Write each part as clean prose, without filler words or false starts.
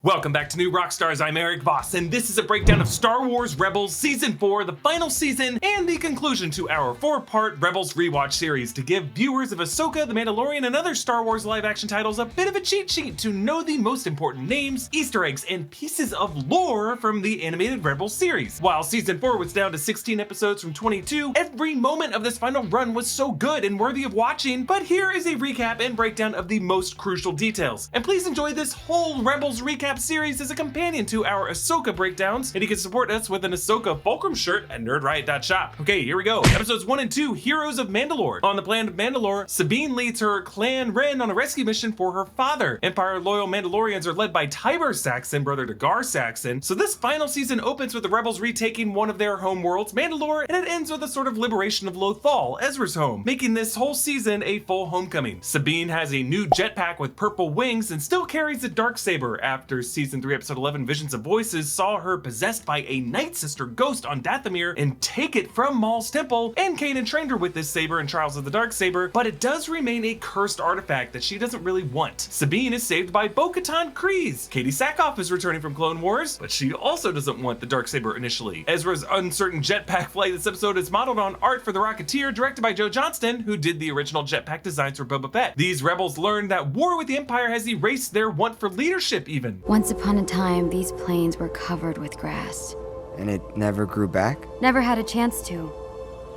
Welcome back to New Rockstars, I'm Erik Voss, and this is a breakdown of Star Wars Rebels Season 4, the final season, and the conclusion to our 4-part Rebels Rewatch Series to give viewers of Ahsoka, The Mandalorian, and other Star Wars live-action titles a bit of a cheat sheet to know the most important names, Easter eggs, and pieces of lore from the animated Rebels series. While Season 4 was down to 16 episodes from 22, every moment of this final run was so good and worthy of watching, but here is a recap and breakdown of the most crucial details. And please enjoy this whole Rebels recap series as a companion to our Ahsoka breakdowns, and you can support us with an Ahsoka Fulcrum shirt at nerdriot.shop. Okay, here we go. Episodes 1 and 2, Heroes of Mandalore. On the planet of Mandalore, Sabine leads her clan Wren on a rescue mission for her father. Empire-loyal Mandalorians are led by Tiber Saxon, brother to Gar Saxon, so this final season opens with the Rebels retaking one of their home worlds, Mandalore, and it ends with a sort of liberation of Lothal, Ezra's home, making this whole season a full homecoming. Sabine has a new jetpack with purple wings and still carries a darksaber after Season 3, Episode 11, Visions of Voices saw her possessed by a Night Sister ghost on Dathomir and take it from Maul's temple, and Kanan trained her with this saber in Trials of the Darksaber, but it does remain a cursed artifact that she doesn't really want. Sabine is saved by Bo-Katan Kryze. Katie Sackhoff is returning from Clone Wars, but she also doesn't want the Darksaber initially. Ezra's uncertain jetpack flight this episode is modeled on art for the Rocketeer, directed by Joe Johnston, who did the original jetpack designs for Boba Fett. These rebels learn that war with the Empire has erased their want for leadership even. Once upon a time, these plains were covered with grass. And it never grew back? Never had a chance to.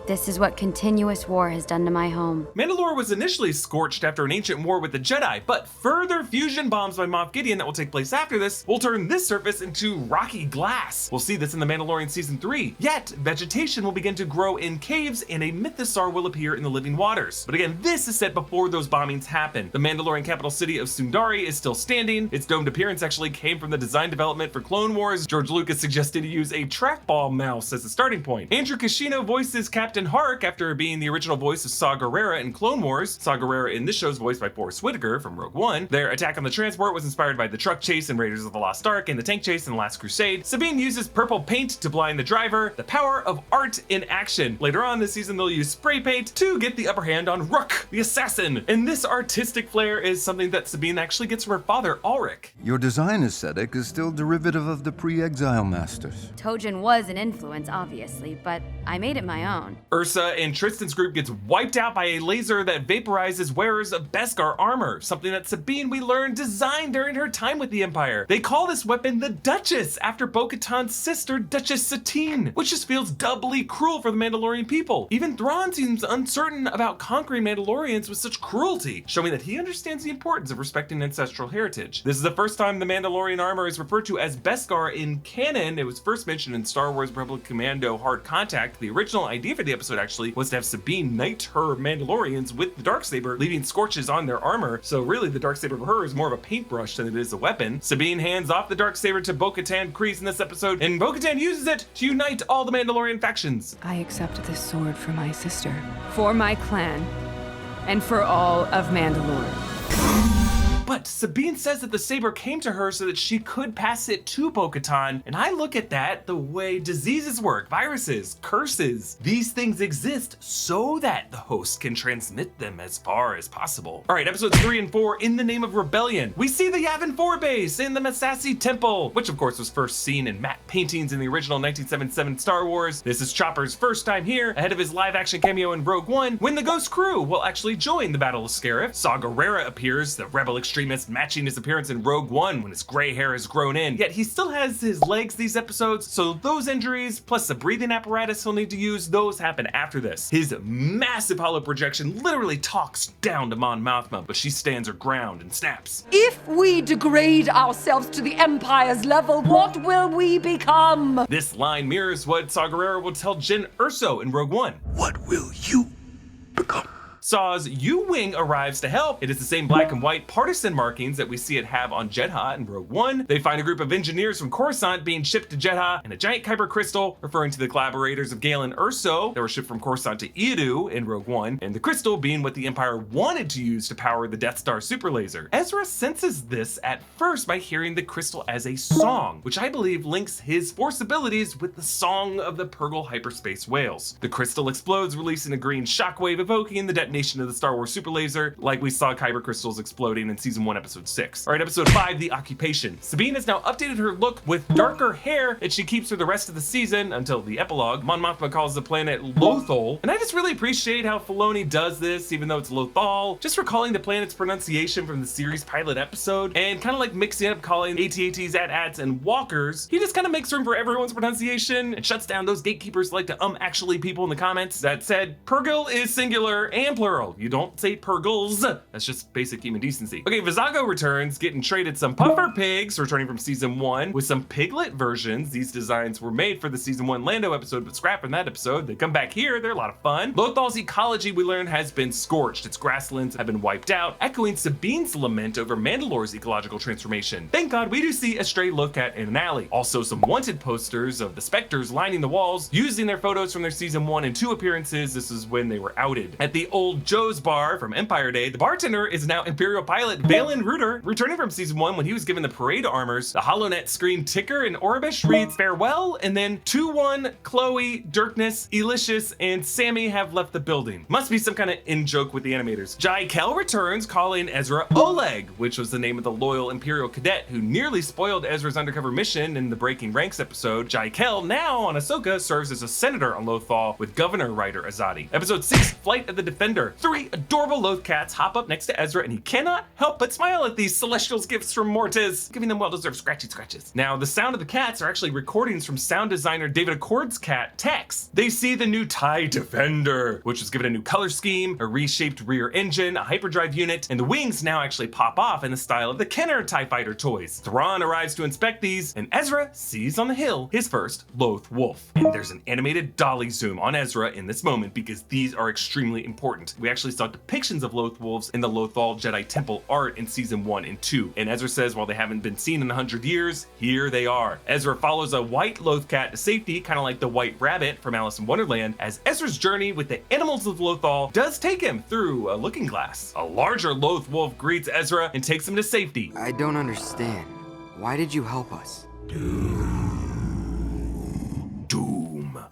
This is what continuous war has done to my home. Mandalore was initially scorched after an ancient war with the Jedi, but further fusion bombs by Moff Gideon that will take place after this will turn this surface into rocky glass. We'll see this in The Mandalorian Season 3. Yet, vegetation will begin to grow in caves and a mythosaur will appear in the living waters. But again, this is set before those bombings happen. The Mandalorian capital city of Sundari is still standing. Its domed appearance actually came from the design development for Clone Wars. George Lucas suggested to use a trackball mouse as a starting point. Andrew Kishino voices Captain Hark after being the original voice of Saw Gerrera in Clone Wars. Saw Gerrera in this show is voiced by Forrest Whitaker from Rogue One. Their attack on the transport was inspired by the truck chase in Raiders of the Lost Ark and the tank chase in The Last Crusade. Sabine uses purple paint to blind the driver, the power of art in action. Later on this season, they'll use spray paint to get the upper hand on Rook, the assassin. And this artistic flair is something that Sabine actually gets from her father, Ulrich. Your design aesthetic is still derivative of the pre-exile masters. Tojin was an influence, obviously, but I made it my own. Ursa and Tristan's group gets wiped out by a laser that vaporizes wearers of Beskar armor, something that Sabine, we learned, designed during her time with the Empire. They call this weapon the Duchess, after Bo-Katan's sister, Duchess Satine, which just feels doubly cruel for the Mandalorian people. Even Thrawn seems uncertain about conquering Mandalorians with such cruelty, showing that he understands the importance of respecting ancestral heritage. This is the first time the Mandalorian armor is referred to as Beskar in canon. It was first mentioned in Star Wars Republic Commando Hard Contact. The original idea for the episode actually was to have Sabine knight her Mandalorians with the Darksaber, leaving scorches on their armor. So really the Darksaber for her is more of a paintbrush than it is a weapon. Sabine hands off the Darksaber to Bo-Katan Kryze in this episode, and Bo-Katan uses it to unite all the Mandalorian factions. I accept this sword for my sister, for my clan, and for all of Mandalore. But Sabine says that the saber came to her so that she could pass it to Bo-Katan, and I look at that the way diseases work, viruses, curses. These things exist so that the host can transmit them as far as possible. All right, episodes 3 and 4, In the Name of Rebellion. We see the Yavin 4 base in the Massassi Temple, which of course was first seen in matte paintings in the original 1977 Star Wars. This is Chopper's first time here, ahead of his live-action cameo in Rogue One, when the Ghost Crew will actually join the Battle of Scarif. Saw Gerrera appears, the rebel extremist, matching his appearance in Rogue One when his gray hair has grown in, yet he still has his legs these episodes, so those injuries, plus the breathing apparatus he'll need to use, those happen after this. His massive hollow projection literally talks down to Mon Mothma, but she stands her ground and snaps. If we degrade ourselves to the Empire's level, what will we become? This line mirrors what Saw Gerrera will tell Jyn Erso in Rogue One. What will you become? Saw's U-Wing arrives to help. It is the same black and white partisan markings that we see it have on Jedha in Rogue One. They find a group of engineers from Coruscant being shipped to Jedha, and a giant Kyber crystal, referring to the collaborators of Galen Erso that were shipped from Coruscant to Iru in Rogue One, and the crystal being what the Empire wanted to use to power the Death Star super laser. Ezra senses this at first by hearing the crystal as a song, which I believe links his Force abilities with the song of the Purrgil hyperspace whales. The crystal explodes, releasing a green shockwave, evoking the detonation detonation of the Star Wars super laser, like we saw kyber crystals exploding in season 1, episode 6. All right, episode 5, the occupation. Sabine has now updated her look with darker hair that she keeps for the rest of the season until the epilogue. Mon Mothma calls the planet Lothol, and I just really appreciate how Filoni does this, even though it's Lothal, just recalling the planet's pronunciation from the series pilot episode, and kind of like mixing up calling AT-ATs, AT-ATs, and walkers. He just kind of makes room for everyone's pronunciation and shuts down those gatekeepers who like to actually people in the comments. That said, Purrgil is singular and plural. You don't say Purrgils. That's just basic human decency. Okay, Vizago returns, getting traded some puffer pigs returning from season 1 with some piglet versions. These designs were made for the season 1 Lando episode, but scrapped in that episode. They come back here, they're a lot of fun. Lothal's ecology, we learn, has been scorched. Its grasslands have been wiped out, echoing Sabine's lament over Mandalore's ecological transformation. Thank God we do see a stray Lothcat in an alley. Also some wanted posters of the Spectres lining the walls, using their photos from their season 1 and 2 appearances. This is when they were outed. At the old Joe's bar from Empire Day, the bartender is now Imperial pilot Valen Reuter, returning from season 1 when he was given the parade armors. The HoloNet screen ticker in Orbish reads farewell, and then 2-1, Chloe, Dirkness, Elicious, and Sammy have left the building. Must be some kind of in-joke with the animators. Jaekel returns, calling Ezra Oleg, which was the name of the loyal Imperial cadet who nearly spoiled Ezra's undercover mission in the Breaking Ranks episode. Jaekel, now on Ahsoka, serves as a senator on Lothal with Governor Ryder Azadi. Episode 6, Flight of the Defender. 3 adorable Loth cats hop up next to Ezra, and he cannot help but smile at these Celestials' gifts from Mortis, giving them well-deserved scratchy scratches. Now, the sound of the cats are actually recordings from sound designer David Accord's cat, Tex. They see the new TIE Defender, which was given a new color scheme, a reshaped rear engine, a hyperdrive unit, and the wings now actually pop off in the style of the Kenner TIE Fighter toys. Thrawn arrives to inspect these, and Ezra sees on the hill his first Loth Wolf. And there's an animated dolly zoom on Ezra in this moment because these are extremely important. We actually saw depictions of Loth Wolves in the Lothal Jedi Temple art in season 1 and 2. And Ezra says while they haven't been seen in 100 years, here they are. Ezra follows a white Loth cat to safety, kind of like the White Rabbit from Alice in Wonderland, as Ezra's journey with the animals of Lothal does take him through a looking glass. A larger Loth Wolf greets Ezra and takes him to safety. I don't understand. Why did you help us?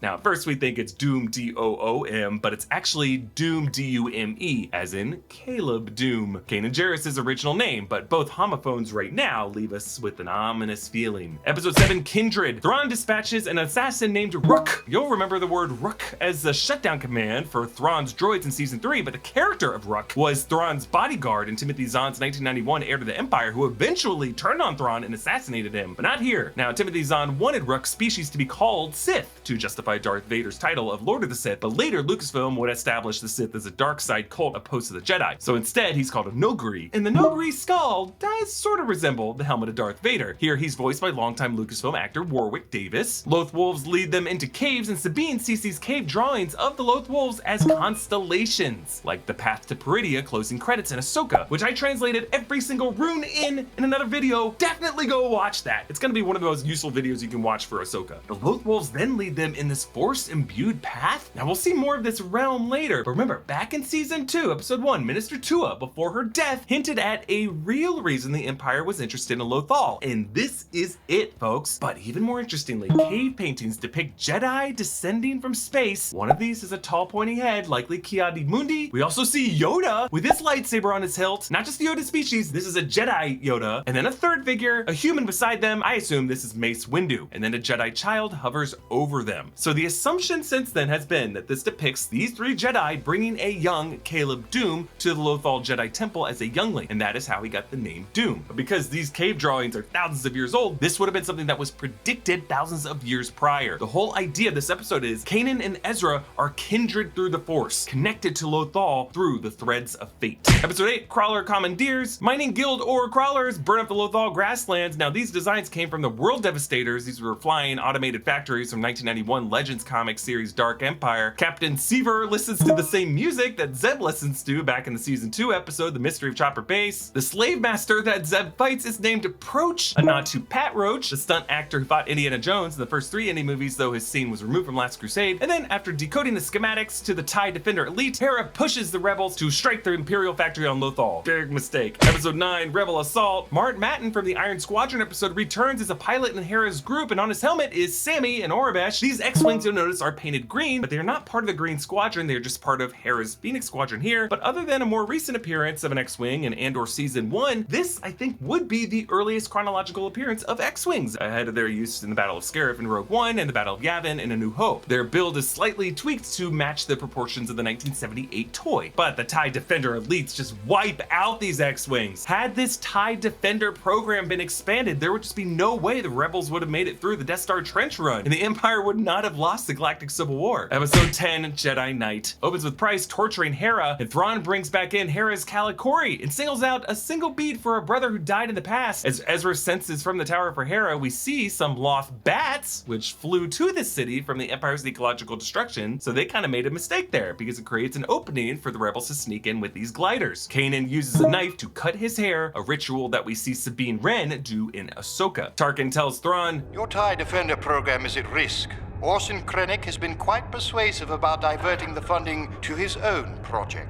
Now, at first we think it's Doom, D-O-O-M, but it's actually Doom, D-U-M-E, as in Caleb Doom. Kanan Jarrus' original name, but both homophones right now leave us with an ominous feeling. Episode 7, Kindred. Thrawn dispatches an assassin named Rook. You'll remember the word Rook as the shutdown command for Thrawn's droids in season 3, but the character of Rook was Thrawn's bodyguard in Timothy Zahn's 1991 Heir to the Empire, who eventually turned on Thrawn and assassinated him, but not here. Now, Timothy Zahn wanted Rook's species to be called Sith to justify Darth Vader's title of Lord of the Sith, but later Lucasfilm would establish the Sith as a dark side cult opposed to the Jedi. So instead, he's called a Nogri, and the Nogri skull does sort of resemble the helmet of Darth Vader. Here, he's voiced by longtime Lucasfilm actor Warwick Davis. Loth Wolves lead them into caves, and Sabine sees these cave drawings of the Loth Wolves as constellations, like the Path to Peridia closing credits in Ahsoka, which I translated every single rune in another video. Definitely go watch that. It's gonna be one of the most useful videos you can watch for Ahsoka. The Loth Wolves then lead them in this Force-imbued path. Now we'll see more of this realm later, but remember, back in season 2, episode 1, Minister Tua, before her death, hinted at a real reason the Empire was interested in Lothal, and this is it, folks. But even more interestingly, cave paintings depict Jedi descending from space. One of these is a tall, pointy head, likely Ki-Adi-Mundi. We also see Yoda with his lightsaber on his hilt. Not just the Yoda species, this is a Jedi Yoda. And then a third figure, a human beside them. I assume this is Mace Windu. And then a Jedi child hovers over them. So the assumption since then has been that this depicts these 3 Jedi bringing a young Caleb Doom to the Lothal Jedi Temple as a youngling, and that is how he got the name Doom. But because these cave drawings are thousands of years old, this would have been something that was predicted thousands of years prior. The whole idea of this episode is Kanan and Ezra are kindred through the Force, connected to Lothal through the threads of fate. Episode 8, Crawler Commandeers. Mining Guild ore crawlers burn up the Lothal grasslands. Now these designs came from the World Devastators. These were flying automated factories from 1991 Legends comic series Dark Empire. Captain Seaver listens to the same music that Zeb listens to back in the season 2 episode, The Mystery of Chopper Base. The slave master that Zeb fights is named Approach, a nod to Pat Roach, the stunt actor who fought Indiana Jones in the first 3 Indy movies, though his scene was removed from Last Crusade. And then after decoding the schematics to the TIE Defender Elite, Hera pushes the rebels to strike their Imperial factory on Lothal. Big mistake. Episode 9, Rebel Assault. Mart Matten from the Iron Squadron episode returns as a pilot in Hera's group, and on his helmet is Sammy and Orbesh. These X-Wing X-Wings, you'll notice, are painted green, but they're not part of the Green Squadron. They're just part of Hera's Phoenix Squadron here. But other than a more recent appearance of an X-Wing in Andor Season 1, this, I think, would be the earliest chronological appearance of X-Wings, ahead of their use in the Battle of Scarif in Rogue One and the Battle of Yavin in A New Hope. Their build is slightly tweaked to match the proportions of the 1978 toy, but the TIE Defender elites just wipe out these X-Wings. Had this TIE Defender program been expanded, there would just be no way the Rebels would have made it through the Death Star trench run, and the Empire would not have lost the Galactic Civil War. Episode 10, Jedi Knight, opens with Price torturing Hera, and Thrawn brings back in Hera's Calicori and singles out a single bead for a brother who died in the past. As Ezra senses from the tower for Hera, we see some Loth bats, which flew to the city from the Empire's ecological destruction, so they kind of made a mistake there, because it creates an opening for the Rebels to sneak in with these gliders. Kanan uses a knife to cut his hair, a ritual that we see Sabine Wren do in Ahsoka. Tarkin tells Thrawn, "Your TIE Defender program is at risk. Orson Krennic has been quite persuasive about diverting the funding to his own project,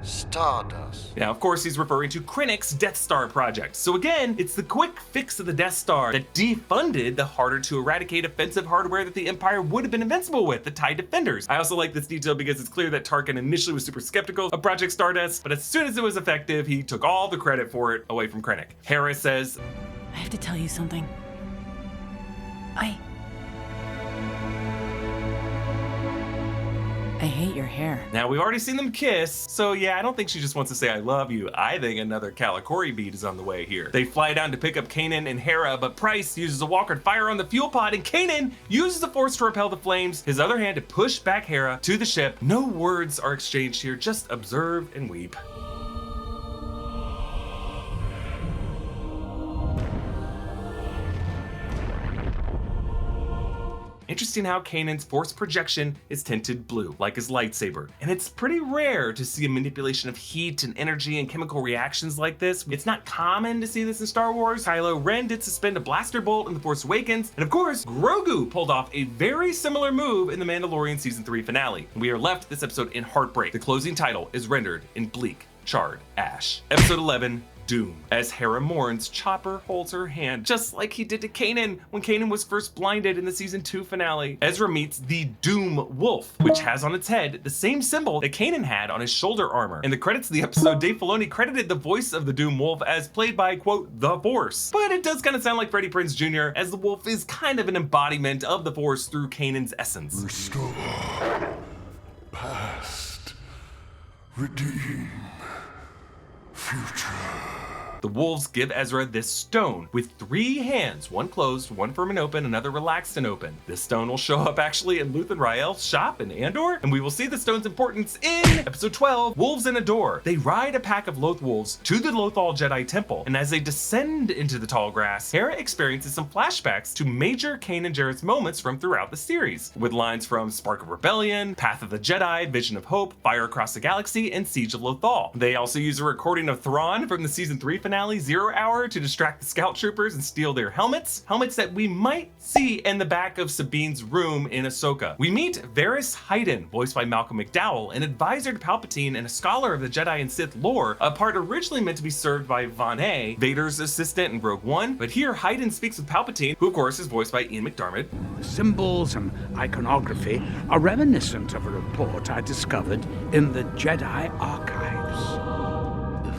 Stardust." Now, of course, he's referring to Krennic's Death Star project. So again, it's the quick fix of the Death Star that defunded the harder to eradicate offensive hardware that the Empire would have been invincible with, the TIE Defenders. I also like this detail because it's clear that Tarkin initially was super skeptical of Project Stardust, but as soon as it was effective, he took all the credit for it away from Krennic. Hera says, "I have to tell you something. I hate your hair." Now, we've already seen them kiss, so yeah, I don't think she just wants to say I love you. I think another Calicori bead is on the way here. They fly down to pick up Kanan and Hera, but Price uses a walker to fire on the fuel pod, and Kanan uses the Force to repel the flames, his other hand to push back Hera to the ship. No words are exchanged here, just observe and weep. Interesting how Kanan's force projection is tinted blue, like his lightsaber. And it's pretty rare to see a manipulation of heat and energy and chemical reactions like this. It's not common to see this in Star Wars. Kylo Ren did suspend a blaster bolt in The Force Awakens, and of course, Grogu pulled off a very similar move in The Mandalorian Season 3 finale. We are left this episode in heartbreak. The closing title is rendered in bleak, charred ash. Episode 11, Doom. As Hera mourns, Chopper holds her hand, just like he did to Kanan when Kanan was first blinded in the Season 2 finale. Ezra meets the Doom Wolf, which has on its head the same symbol that Kanan had on his shoulder armor. In the credits of the episode, Dave Filoni credited the voice of the Doom Wolf as played by, quote, the Force. But it does kind of sound like Freddie Prinze Jr., as the wolf is kind of an embodiment of the Force through Kanan's essence. Restore. Past. Redeem. Future. The wolves give Ezra this stone with 3 hands, one closed, one firm and open, another relaxed and open. This stone will show up actually in Luth and Rael's shop in Andor, and we will see the stone's importance in episode 12, Wolves in a Door. They ride a pack of Loth Wolves to the Lothal Jedi Temple, and as they descend into the tall grass, Hera experiences some flashbacks to major Kanan Jarrus moments from throughout the series, with lines from Spark of Rebellion, Path of the Jedi, Vision of Hope, Fire Across the Galaxy, and Siege of Lothal. They also use a recording of Thrawn from the Season 3 finale, 0 Hour, to distract the scout troopers and steal their helmets that we might see in the back of Sabine's room in Ahsoka. We meet Varys Hyden, voiced by Malcolm McDowell, an advisor to Palpatine and a scholar of the Jedi and Sith lore, a part originally meant to be served by Von A, Vader's assistant in Rogue One, but here Hyden speaks with Palpatine, who of course is voiced by Ian McDiarmid. Symbols and iconography are reminiscent of a report I discovered in the Jedi archives.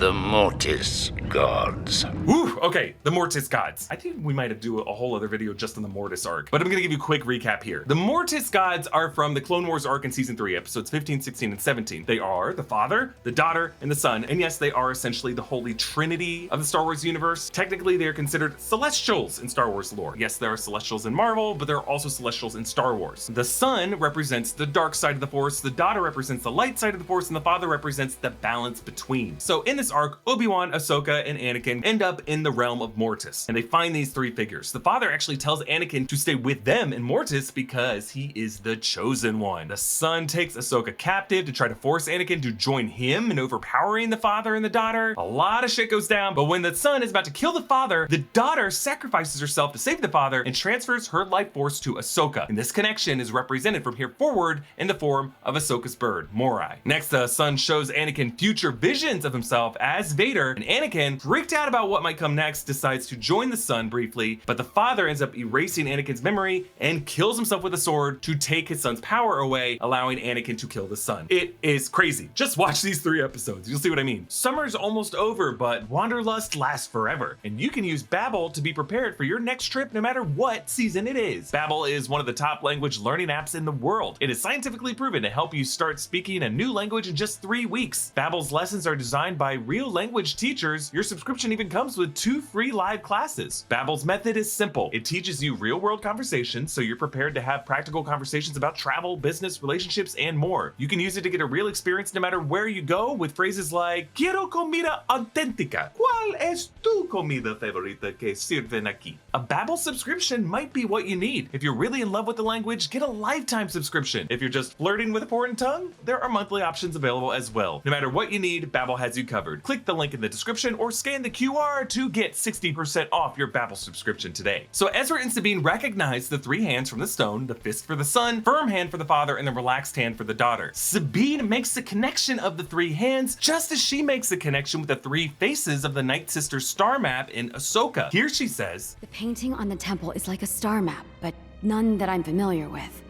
The Mortis Gods. Woo, okay, the Mortis Gods. I think we might have do a whole other video just on the Mortis arc, but I'm gonna give you a quick recap here. The Mortis Gods are from the Clone Wars arc in Season 3, episodes 15, 16, and 17. They are the Father, the Daughter, and the Son, and yes, they are essentially the Holy Trinity of the Star Wars universe. Technically, they are considered Celestials in Star Wars lore. Yes, there are Celestials in Marvel, but there are also Celestials in Star Wars. The Son represents the dark side of the Force, the Daughter represents the light side of the Force, and the Father represents the balance between. So in this arc, Obi-Wan, Ahsoka, and Anakin end up in the realm of Mortis, and they find these 3 figures. The Father actually tells Anakin to stay with them in Mortis because he is the chosen one. The Son takes Ahsoka captive to try to force Anakin to join him in overpowering the Father and the Daughter. A lot of shit goes down, but when the Son is about to kill the Father, the Daughter sacrifices herself to save the Father and transfers her life force to Ahsoka. And this connection is represented from here forward in the form of Ahsoka's bird, Morai. Next, the Son shows Anakin future visions of himself as Vader, and Anakin Anakin, freaked out about what might come next, decides to join the son briefly, but the father ends up erasing Anakin's memory and kills himself with a sword to take his son's power away, allowing Anakin to kill the son. It is crazy. Just watch these 3 episodes. You'll see what I mean. Summer's almost over, but Wanderlust lasts forever, and you can use Babbel to be prepared for your next trip no matter what season it is. Babbel is one of the top language learning apps in the world. It is scientifically proven to help you start speaking a new language in just 3 weeks. Babbel's lessons are designed by real language teachers. Your subscription even comes with 2 free live classes. Babbel's method is simple. It teaches you real-world conversations, so you're prepared to have practical conversations about travel, business, relationships, and more. You can use it to get a real experience no matter where you go, with phrases like "Quiero comida auténtica. ¿Cuál es tu comida favorita que sirven aquí?" A Babbel subscription might be what you need. If you're really in love with the language, get a lifetime subscription. If you're just flirting with a foreign tongue, there are monthly options available as well. No matter what you need, Babbel has you covered. Click the link in the description or scan the QR to get 60% off your Babbel subscription today. So Ezra and Sabine recognize the 3 hands from the stone: the fist for the son, firm hand for the father, and the relaxed hand for the daughter. Sabine makes the connection of the 3 hands, just as she makes the connection with the 3 faces of the Night Sister star map in Ahsoka. Here she says, "The painting on the temple is like a star map, but none that I'm familiar with.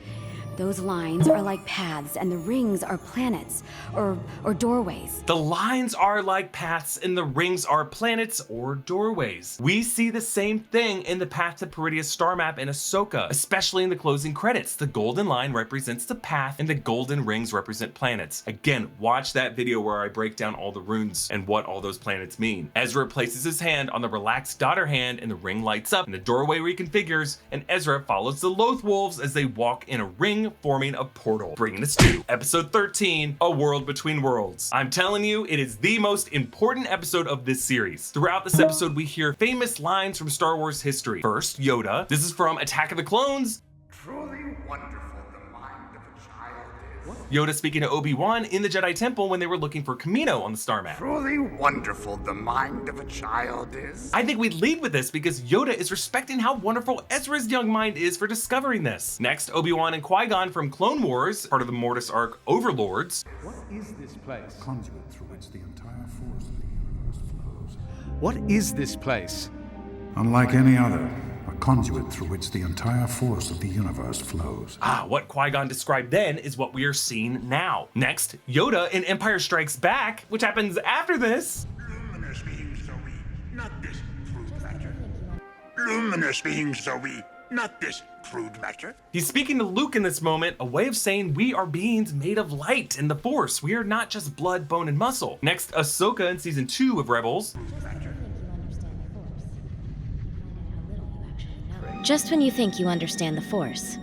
Those lines are like paths, and the rings are planets, or doorways." The lines are like paths, and the rings are planets or doorways. We see the same thing in the Path to Purrgil star map in Ahsoka, especially in the closing credits. The golden line represents the path, and the golden rings represent planets. Again, watch that video where I break down all the runes and what all those planets mean. Ezra places his hand on the relaxed daughter hand, and the ring lights up, and the doorway reconfigures, and Ezra follows the Loth Wolves as they walk in a ring, forming a portal, bringing us to episode 13, A World Between Worlds. I'm telling you, it is the most important episode of this series. Throughout this episode, we hear famous lines from Star Wars history. First, Yoda. This is from Attack of the Clones. Truly wonderful, the mind of a child is. Yoda speaking to Obi-Wan in the Jedi Temple when they were looking for Kamino on the star map. Truly wonderful, the mind of a child is. I think we lead with this because Yoda is respecting how wonderful Ezra's young mind is for discovering this. Next, Obi-Wan and Qui-Gon from Clone Wars, part of the Mortis arc Overlords. What is this place? A conduit through which the entire force of the universe flows. What is this place? Unlike any other, a conduit through which the entire force of the universe flows. What Qui-Gon described then is what we are seeing now. Next, Yoda in Empire Strikes Back, which happens after this. Luminous beings so we, not this crude matter. Luminous beings so we, not this crude matter. He's speaking to Luke in this moment, a way of saying we are beings made of light and the Force. We are not just blood, bone, and muscle. Next, Ahsoka in season 2 of Rebels. Just when you think you understand the Force,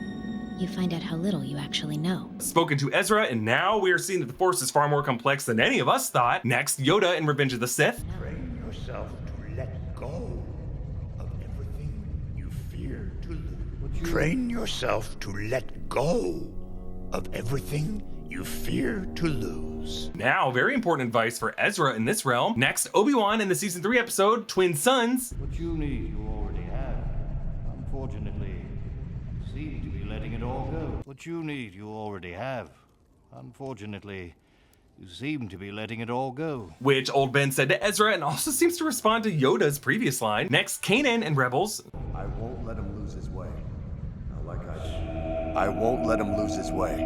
you find out how little you actually know. Spoken to Ezra, and now we are seeing that the Force is far more complex than any of us thought. Next, Yoda in Revenge of the Sith. Train yourself to let go of everything you fear to lose. Train yourself to let go of everything you fear to lose. Now, very important advice for Ezra in this realm. Next, Obi-Wan in the season 3 episode, Twin Sons. What you need, you already have. Unfortunately, you seem to be letting it all go. What you need, you already have. Unfortunately, you seem to be letting it all go. Which Old Ben said to Ezra and also seems to respond to Yoda's previous line. Next, Kanan in Rebels. I won't let him lose his way. Not like I did. I won't let him lose his way.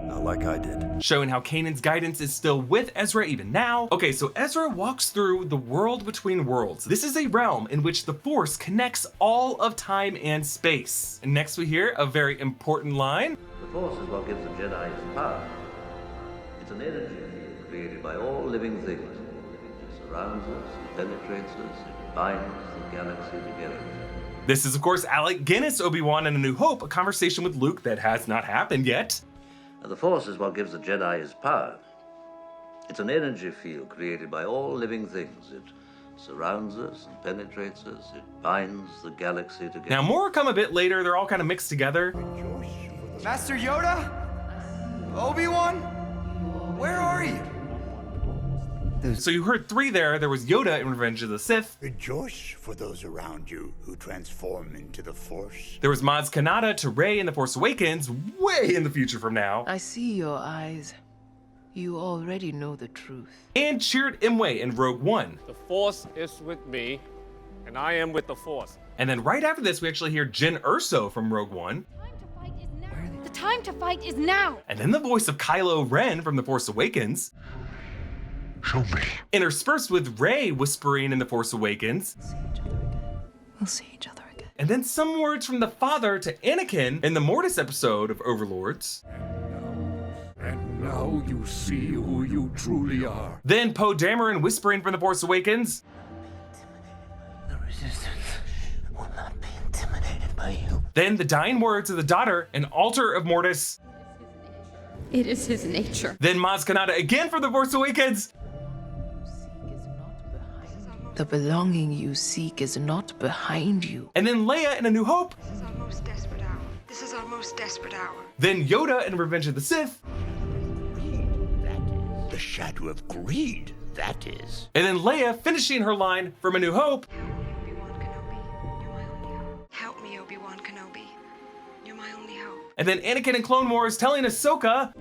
Not like I did. Showing how Kanan's guidance is still with Ezra even now. Okay, so Ezra walks through the world between worlds. This is a realm in which the Force connects all of time and space. And next we hear a very important line. The Force is what gives the Jedi its power. It's an energy field created by all living things. It surrounds us, it penetrates us, it binds the galaxy together. This is, of course, Alec Guinness, Obi-Wan in A New Hope, a conversation with Luke that has not happened yet. The Force is what gives the Jedi its power. It's an energy field created by all living things. It surrounds us and penetrates us. It binds the galaxy together. Now, more come a bit later. They're all kind of mixed together. Master Yoda? Obi-Wan? Where are you? So you heard 3 there. There was Yoda in Revenge of the Sith. Rejoice for those around you who transform into the Force. There was Maz Kanata to Rey in The Force Awakens, way in the future from now. I see your eyes. You already know the truth. And Chirrut Imwe in Rogue One. The Force is with me, and I am with the Force. And then right after this, we actually hear Jyn Erso from Rogue One. The time to fight is now! And then the voice of Kylo Ren from The Force Awakens. Show me. Interspersed with Rey whispering in The Force Awakens. We'll see each other again. And then some words from the father to Anakin in the Mortis episode of Overlords. And now you see who you truly are. Then Poe Dameron whispering from The Force Awakens. The Resistance will not be intimidated by you. Then the dying words of the daughter and altar of Mortis. It is his nature. Then Maz Kanata again from The Force Awakens. The belonging you seek is not behind you. And then Leia in A New Hope. This is our most desperate hour. This is our most desperate hour. Then Yoda in Revenge of the Sith. The shadow of greed, that is. And then Leia finishing her line from A New Hope. Help me, Obi-Wan Kenobi. You're my only hope. And then Anakin in Clone Wars telling Ahsoka.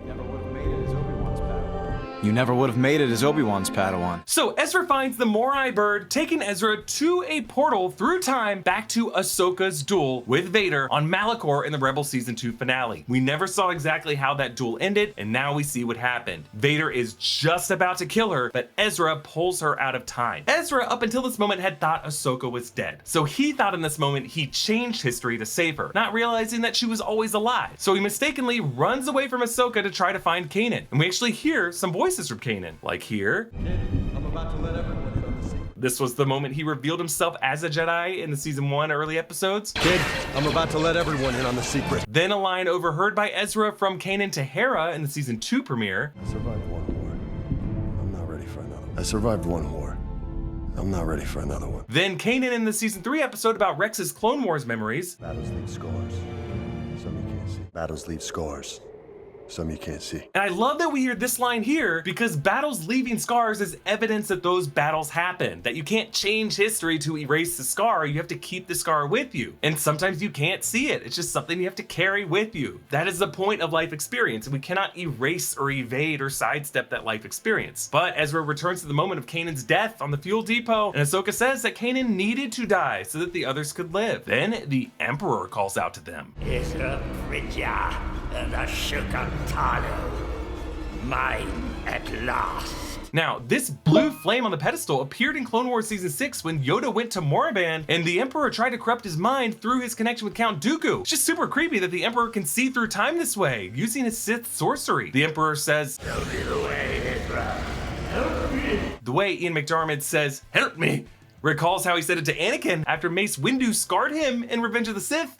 You never would have made it as Obi-Wan's Padawan. So Ezra finds the Morai bird, taking Ezra to a portal through time back to Ahsoka's duel with Vader on Malachor in the Rebel Season 2 finale. We never saw exactly how that duel ended, and now we see what happened. Vader is just about to kill her, but Ezra pulls her out of time. Ezra, up until this moment, had thought Ahsoka was dead. So he thought in this moment he changed history to save her, not realizing that she was always alive. So he mistakenly runs away from Ahsoka to try to find Kanan. And we actually hear some voices from Kanan, like here. I'm about to let everyone in on the secret. This was the moment he revealed himself as a Jedi in the Season 1 early episodes. Kid, I'm about to let everyone in on the secret. Then a line overheard by Ezra from Kanan to Hera in the Season 2 premiere. I survived one war. I'm not ready for another one. I survived one war. I'm not ready for another one. Then Kanan in the Season 3 episode about Rex's Clone Wars memories. Battles leave scars. Some you can't see. Battles leave scars. Some you can't see. And I love that we hear this line here because battles leaving scars is evidence that those battles happened, that you can't change history to erase the scar, you have to keep the scar with you. And sometimes you can't see it, it's just something you have to carry with you. That is the point of life experience, and we cannot erase or evade or sidestep that life experience. But Ezra returns to the moment of Kanan's death on the fuel depot, and Ahsoka says that Kanan needed to die so that the others could live. Then the Emperor calls out to them. Ezra Bridger and Ahsoka Tano, mine at last. Now, this blue flame on the pedestal appeared in Clone Wars Season 6 when Yoda went to Moraband and the Emperor tried to corrupt his mind through his connection with Count Dooku. It's just super creepy that the Emperor can see through time this way, using his Sith sorcery. The Emperor says, "Show me the way, Ezra. Help me." The way Ian McDiarmid says, "Help me," recalls how he said it to Anakin after Mace Windu scarred him in Revenge of the Sith.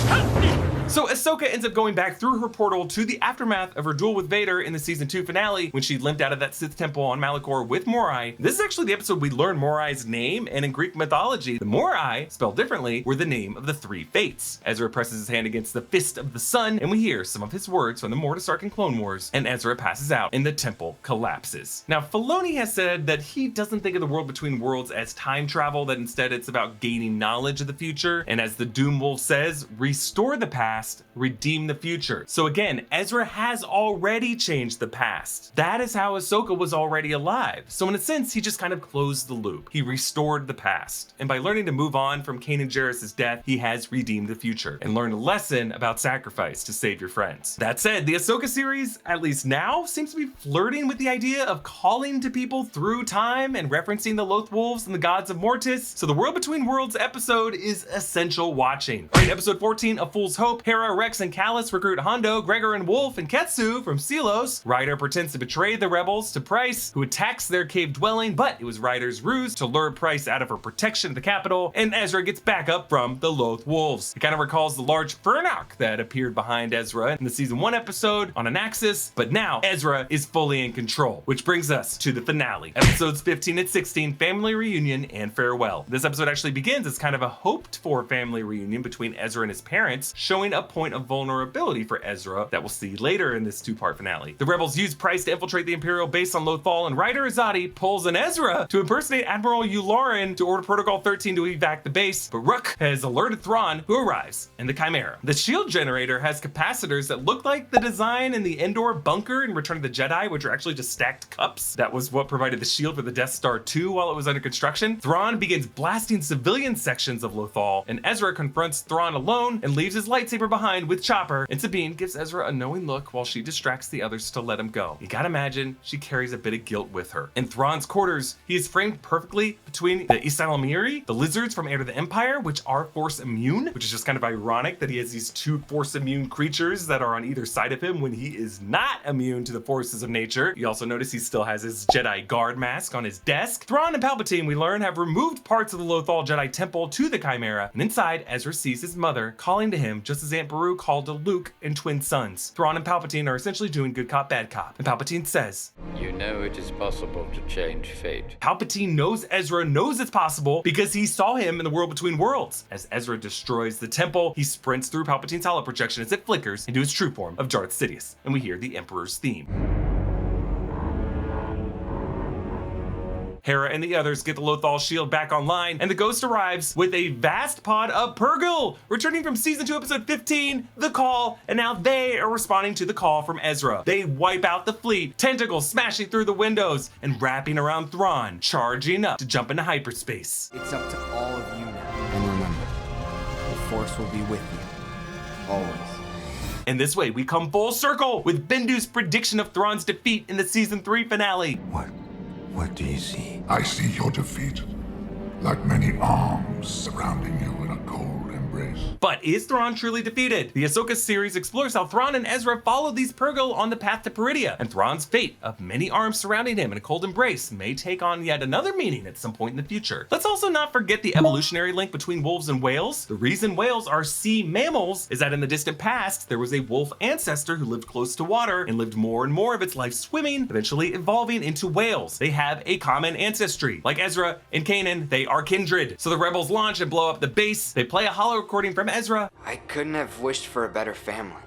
Help me. So Ahsoka ends up going back through her portal to the aftermath of her duel with Vader in the Season 2 finale when she limped out of that Sith temple on Malachor with Morai. This is actually the episode we learn Morai's name, and in Greek mythology, the Morai, spelled differently, were the name of the three fates. Ezra presses his hand against the fist of the sun, and we hear some of his words from the Mortis arc in Clone Wars, and Ezra passes out, and the temple collapses. Now, Filoni has said that he doesn't think of the world between worlds as time travel, that instead it's about gaining knowledge of the future, and as the Doom Wolf says, restore the past, redeem the future. So again, Ezra has already changed the past. That is how Ahsoka was already alive. So in a sense, he just kind of closed the loop. He restored the past. And by learning to move on from Kanan Jarrus' death, he has redeemed the future and learned a lesson about sacrifice to save your friends. That said, the Ahsoka series, at least now, seems to be flirting with the idea of calling to people through time and referencing the Loth Wolves and the gods of Mortis. So the World Between Worlds episode is essential watching. In episode 14, A Fool's Hope, Hera, Rex, and Kallus recruit Hondo, Gregor, and Wolf, and Ketsu from Sealos. Ryder pretends to betray the rebels to Price, who attacks their cave dwelling, but it was Ryder's ruse to lure Price out of her protection of the capital, and Ezra gets back up from the Loth Wolves. It kind of recalls the large Fernark that appeared behind Ezra in the Season 1 episode on Anaxis, but now Ezra is fully in control, which brings us to the finale. Episodes 15 and 16, Family Reunion and Farewell. This episode actually begins as kind of a hoped-for family reunion between Ezra and his parents, showing find a point of vulnerability for Ezra that we'll see later in this two-part finale. The rebels use Price to infiltrate the Imperial base on Loth, and Ryder Azadi pulls an Ezra to impersonate Admiral Yularen to order Protocol 13 to evac the base, but Rook has alerted Thrawn, who arrives in the Chimera. The shield generator has capacitors that look like the design in the Endor bunker in Return of the Jedi, which are actually just stacked cups. That was what provided the shield for the Death Star 2 while it was under construction. Thrawn begins blasting civilian sections of Lothal, and Ezra confronts Thrawn alone and leaves his lightsaber behind with Chopper, and Sabine gives Ezra a knowing look while she distracts the others to let him go. You gotta imagine she carries a bit of guilt with her. In Thrawn's quarters, he is framed perfectly between the Isalamiri, the lizards from Heir to the Empire, which are Force immune, which is just kind of ironic that he has these two Force immune creatures that are on either side of him when he is not immune to the forces of nature. You also notice he still has his Jedi guard mask on his desk. Thrawn and Palpatine, we learn, have removed parts of the Lothal Jedi Temple to the Chimera, and inside, Ezra sees his mother calling to him just as Aunt Beru called to Luke and twin sons. Thrawn and Palpatine are essentially doing good cop, bad cop, and Palpatine says, "You know it is possible to change fate." Palpatine knows Ezra knows it's possible because he saw him in the World Between Worlds. As Ezra destroys the temple, he sprints through Palpatine's hollow projection as it flickers into his true form of Darth Sidious, and we hear the Emperor's theme. Hera and the others get the Lothal shield back online, and the Ghost arrives with a vast pod of Purrgil, returning from Season 2, Episode 15, The Call, and now they are responding to the call from Ezra. They wipe out the fleet, tentacles smashing through the windows, and wrapping around Thrawn, charging up to jump into hyperspace. It's up to all of you now. And remember, the Force will be with you. Always. And this way, we come full circle with Bendu's prediction of Thrawn's defeat in the Season 3 finale. What do you see? I see your defeat, like many arms surrounding you in a cold embrace. But is Thrawn truly defeated? The Ahsoka series explores how Thrawn and Ezra followed these Purrgil on the path to Peridea, and Thrawn's fate of many arms surrounding him in a cold embrace may take on yet another meaning at some point in the future. Let's also not forget the evolutionary link between wolves and whales. The reason whales are sea mammals is that in the distant past, there was a wolf ancestor who lived close to water and lived more and more of its life swimming, eventually evolving into whales. They have a common ancestry. Like Ezra and Kanan, they are kindred. So the rebels launch and blow up the base. They play a holo recording from Ezra. I couldn't have wished for a better family.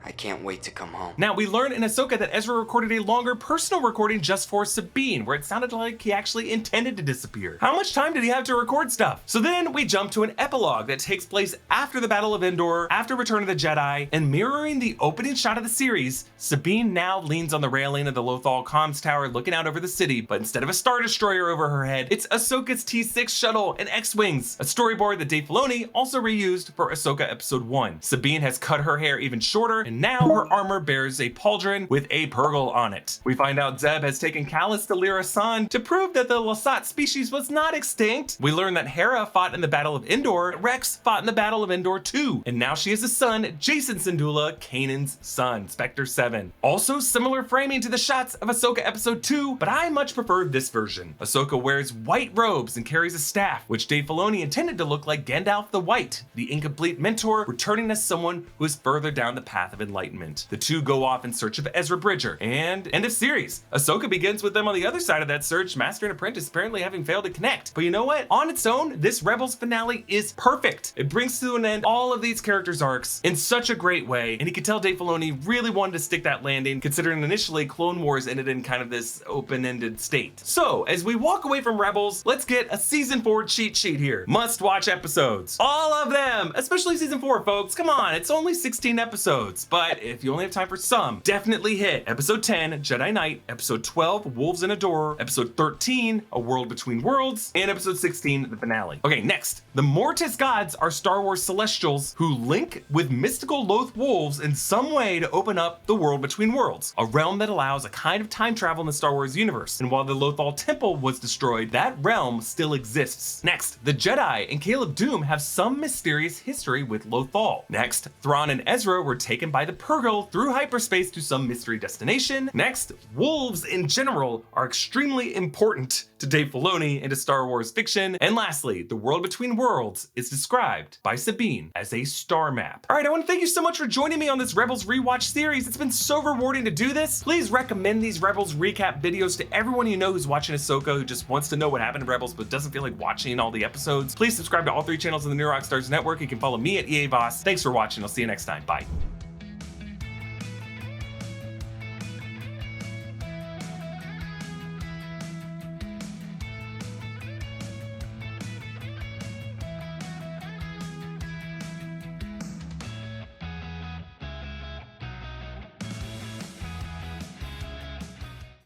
I can't wait to come home. Now, we learn in Ahsoka that Ezra recorded a longer personal recording just for Sabine, where it sounded like he actually intended to disappear. How much time did he have to record stuff? So then we jump to an epilogue that takes place after the Battle of Endor, after Return of the Jedi, and mirroring the opening shot of the series, Sabine now leans on the railing of the Lothal comms tower looking out over the city, but instead of a Star Destroyer over her head, it's Ahsoka's T6 shuttle and X-Wings, a storyboard that Dave Filoni also reused for Ahsoka Episode 1. Sabine has cut her hair even shorter, and now her armor bears a pauldron with a Purrgil on it. We find out Zeb has taken Kallus to Lyra San to prove that the Lasat species was not extinct. We learn that Hera fought in the Battle of Endor, Rex fought in the Battle of Endor too, and now she has a son, Jason Syndulla, Kanan's son, Spectre 7. Also similar framing to the shots of Ahsoka Episode 2, but I much prefer this version. Ahsoka wears white robes and carries a staff, which Dave Filoni intended to look like Gandalf the White, the incomplete mentor, returning as someone who is further down the path of enlightenment. The two go off in search of Ezra Bridger, and end of series. Ahsoka begins with them on the other side of that search, Master and Apprentice apparently having failed to connect. But you know what? On its own, this Rebels finale is perfect. It brings to an end all of these characters' arcs in such a great way, and you can tell Dave Filoni really wanted to stick that landing, considering initially Clone Wars ended in kind of this open-ended state. So, as we walk away from Rebels, let's get a Season 4 cheat sheet here. Must-watch episodes. All of them! Especially Season 4, folks. Come on, it's only 16 episodes, but if you only have time for some, definitely hit Episode 10, Jedi Knight, Episode 12, Wolves in a Door, Episode 13, A World Between Worlds, and Episode 16, the finale. Okay, next. The Mortis gods are Star Wars Celestials who link with mystical Loth Wolves in some way to open up the World Between Worlds, a realm that allows a kind of time travel in the Star Wars universe. And while the Lothal Temple was destroyed, that realm still exists. Next, the Jedi and Caleb Doom have some mysterious history with Lothal. Next, Thrawn and Ezra were taken by by the Purrgil through hyperspace to some mystery destination. Next, wolves in general are extremely important to Dave Filoni and to Star Wars fiction. And lastly, the world between worlds is described by Sabine as a star map. All right, I want to thank you so much for joining me on this Rebels Rewatch series. It's been so rewarding to do this. Please recommend these Rebels recap videos to everyone you know who's watching Ahsoka, who just wants to know what happened to Rebels but doesn't feel like watching all the episodes. Please subscribe to all 3 channels of the New Rockstars Network. You can follow me at EA Voss. Thanks for watching. I'll see you next time. Bye.